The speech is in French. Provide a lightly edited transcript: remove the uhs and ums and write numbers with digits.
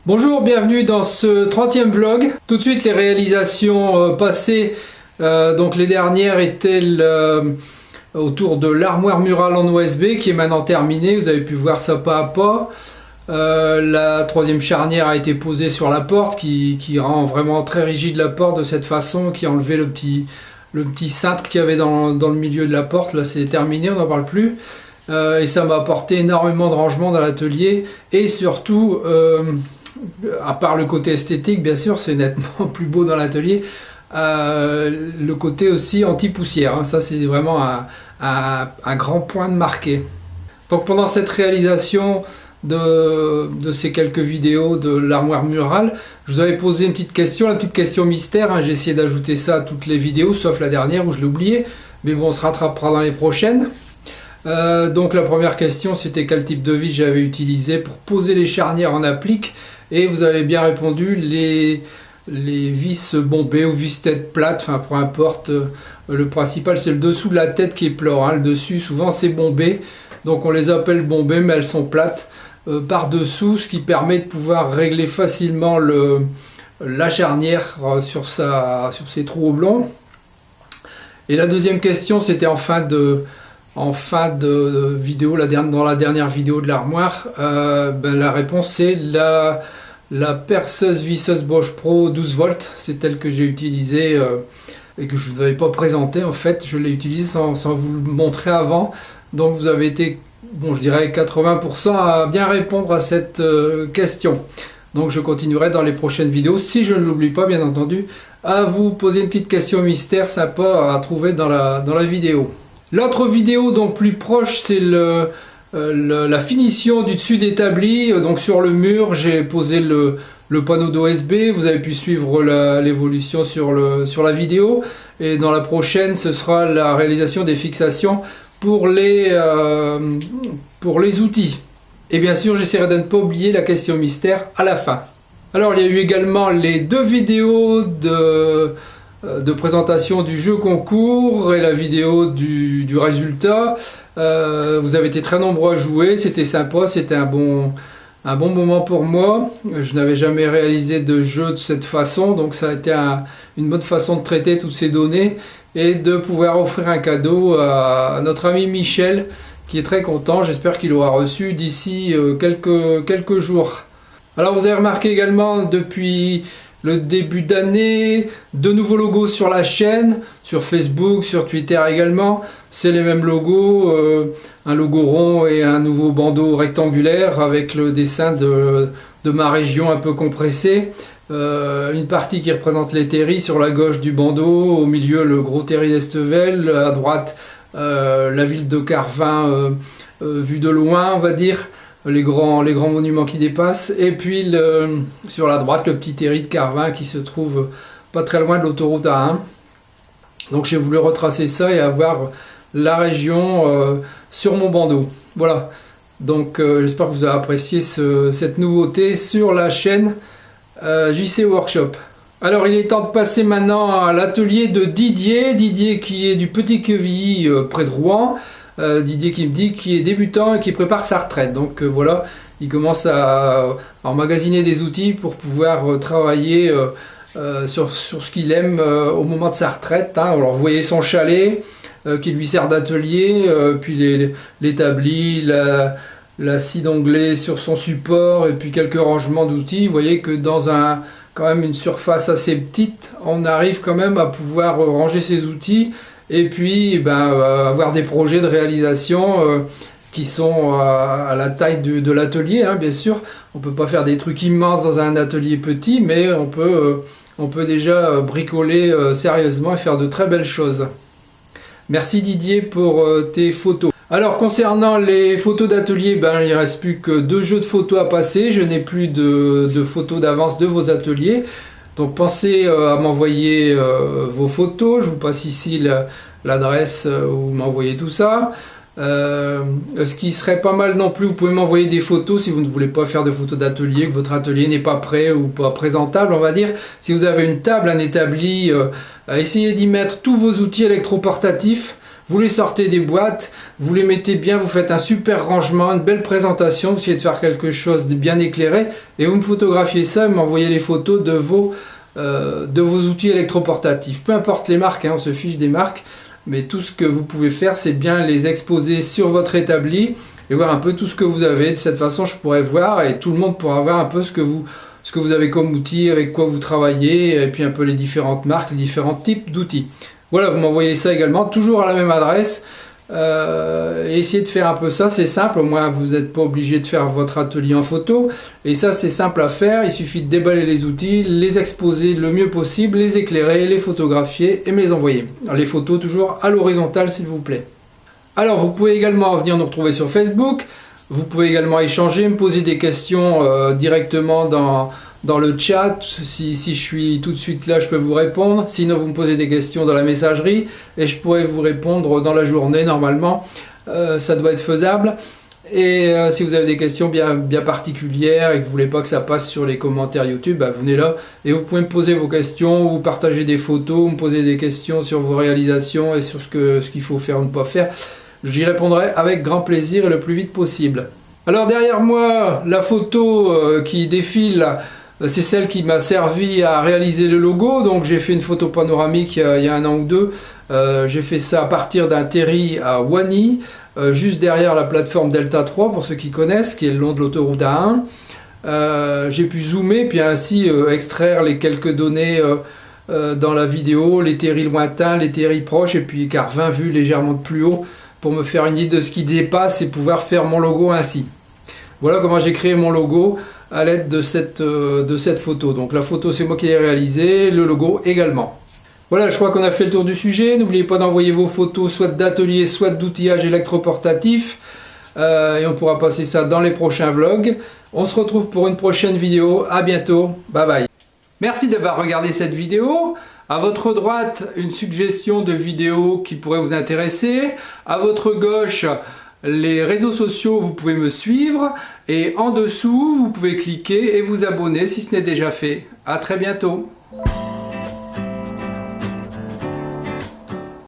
Bonjour, bienvenue dans ce 30e vlog. Tout de suite les réalisations passées, donc les dernières étaient autour de l'armoire murale en OSB qui est maintenant terminée, vous avez pu voir ça pas à pas. La troisième charnière a été posée sur la porte qui rend vraiment très rigide la porte de cette façon, qui a enlevé le petit cintre qu'il y avait dans le milieu de la porte. Là c'est terminé, on n'en parle plus. Et ça m'a apporté énormément de rangement dans l'atelier et surtout... à part le côté esthétique, bien sûr, c'est nettement plus beau dans l'atelier. Le côté aussi anti-poussière, hein, ça c'est vraiment un grand point de marqué. Donc pendant cette réalisation de ces quelques vidéos de l'armoire murale, je vous avais posé une petite question mystère. Hein, j'ai essayé d'ajouter ça à toutes les vidéos, sauf la dernière où je l'ai oublié. Mais bon, on se rattrapera dans les prochaines. Donc la première question, c'était quel type de vis j'avais utilisé pour poser les charnières en applique. Et vous avez bien répondu, les vis bombées ou vis tête plate, enfin peu importe. Le principal c'est le dessous de la tête qui est plat, hein. Le dessus souvent c'est bombé, donc on les appelle bombées mais elles sont plates par dessous, ce qui permet de pouvoir régler facilement la charnière sur ses trous oblongs. Et la deuxième question c'était en fin de vidéo, dans la dernière vidéo de l'armoire, la réponse c'est la perceuse visseuse Bosch Pro 12 volts, c'est elle que j'ai utilisée et que je ne vous avais pas présentée en fait, je l'ai utilisée sans vous le montrer avant, donc vous avez été, bon je dirais 80% à bien répondre à cette question. Donc je continuerai dans les prochaines vidéos, si je ne l'oublie pas bien entendu, à vous poser une petite question mystère sympa à trouver dans la vidéo. L'autre vidéo donc plus proche c'est la finition du dessus d'établi. Donc sur le mur j'ai posé le panneau d'OSB, vous avez pu suivre l'évolution sur la vidéo, et dans la prochaine ce sera la réalisation des fixations pour les outils. Et bien sûr j'essaierai de ne pas oublier la question mystère à la fin. Alors il y a eu également les deux vidéos de présentation du jeu concours et la vidéo du résultat. Vous avez été très nombreux à jouer, c'était sympa, c'était un bon moment pour moi. Je n'avais jamais réalisé de jeu de cette façon, donc ça a été une bonne façon de traiter toutes ces données et de pouvoir offrir un cadeau à notre ami Michel qui est très content. J'espère qu'il aura reçu d'ici quelques jours. Alors vous avez remarqué également depuis le début d'année, de nouveaux logos sur la chaîne, sur Facebook, sur Twitter également. C'est les mêmes logos, un logo rond et un nouveau bandeau rectangulaire avec le dessin de ma région un peu compressé. Une partie qui représente les terris sur la gauche du bandeau, au milieu le gros terri d'Estevel, à droite la ville de Carvin vue de loin on va dire. Les grands monuments qui dépassent, et puis sur la droite le petit terri de Carvin qui se trouve pas très loin de l'autoroute A1. Donc j'ai voulu retracer ça et avoir la région sur mon bandeau. Voilà, donc j'espère que vous avez apprécié cette nouveauté sur la chaîne JC Workshop. Alors il est temps de passer maintenant à l'atelier de Didier qui est du Petit Quevilly près de Rouen. Didier qui me dit qu'il est débutant et qui prépare sa retraite. Donc voilà, il commence à emmagasiner des outils pour pouvoir travailler sur ce qu'il aime au moment de sa retraite. Hein. Alors vous voyez son chalet qui lui sert d'atelier, puis l'établi, la scie d'onglet sur son support et puis quelques rangements d'outils. Vous voyez que dans quand même une surface assez petite, on arrive quand même à pouvoir ranger ses outils. Et puis avoir des projets de réalisation qui sont à la taille de l'atelier, hein, bien sûr. On ne peut pas faire des trucs immenses dans un atelier petit, mais on peut déjà bricoler sérieusement et faire de très belles choses. Merci Didier pour tes photos. Alors concernant les photos d'atelier, il ne reste plus que 2 jeux de photos à passer. Je n'ai plus de photos d'avance de vos ateliers. Donc pensez à m'envoyer vos photos, je vous passe ici l'adresse où vous m'envoyez tout ça. Ce qui serait pas mal non plus, vous pouvez m'envoyer des photos si vous ne voulez pas faire de photos d'atelier, que votre atelier n'est pas prêt ou pas présentable on va dire. Si vous avez une table, un établi, essayez d'y mettre tous vos outils électroportatifs. vous les sortez des boîtes, vous les mettez bien, vous faites un super rangement, une belle présentation, vous essayez de faire quelque chose de bien éclairé et vous me photographiez ça et m'envoyez les photos de vos outils électroportatifs. Peu importe les marques, hein, on se fiche des marques, mais tout ce que vous pouvez faire, c'est bien les exposer sur votre établi et voir un peu tout ce que vous avez. De cette façon, je pourrais voir et tout le monde pourra voir un peu ce que vous avez comme outil, avec quoi vous travaillez, et puis un peu les différentes marques, les différents types d'outils. Voilà, vous m'envoyez ça également, toujours à la même adresse. Et essayez de faire un peu ça, c'est simple, au moins vous n'êtes pas obligé de faire votre atelier en photo. Et ça, c'est simple à faire, il suffit de déballer les outils, les exposer le mieux possible, les éclairer, les photographier et me les envoyer. Alors, les photos toujours à l'horizontale, s'il vous plaît. Alors, vous pouvez également venir nous retrouver sur Facebook. Vous pouvez également échanger, me poser des questions directement dans le chat. Si je suis tout de suite là, je peux vous répondre. Sinon, vous me posez des questions dans la messagerie et je pourrais vous répondre dans la journée normalement. Ça doit être faisable. Et si vous avez des questions bien particulières et que vous ne voulez pas que ça passe sur les commentaires YouTube, bah, venez là et vous pouvez me poser vos questions, vous partager des photos, me poser des questions sur vos réalisations et sur ce qu'il faut faire ou ne pas faire. J'y répondrai avec grand plaisir et le plus vite possible. Alors derrière moi, la photo qui défile, c'est celle qui m'a servi à réaliser le logo. Donc j'ai fait une photo panoramique il y a un an ou deux. J'ai fait ça à partir d'un terri à Wany, juste derrière la plateforme Delta 3 pour ceux qui connaissent, qui est le long de l'autoroute A1. J'ai pu zoomer puis ainsi extraire les quelques données dans la vidéo, les terris lointains, les terris proches et puis car 20 vues légèrement de plus haut, pour me faire une idée de ce qui dépasse et pouvoir faire mon logo ainsi. Voilà comment j'ai créé mon logo à l'aide de cette photo. Donc la photo, c'est moi qui l'ai réalisée, le logo également. Voilà, je crois qu'on a fait le tour du sujet. N'oubliez pas d'envoyer vos photos soit d'atelier, soit d'outillage électroportatif. Et on pourra passer ça dans les prochains vlogs. On se retrouve pour une prochaine vidéo. À bientôt. Bye bye. Merci d'avoir regardé cette vidéo. À votre droite, une suggestion de vidéo qui pourrait vous intéresser. À votre gauche, les réseaux sociaux, vous pouvez me suivre. Et en dessous, vous pouvez cliquer et vous abonner si ce n'est déjà fait. À très bientôt.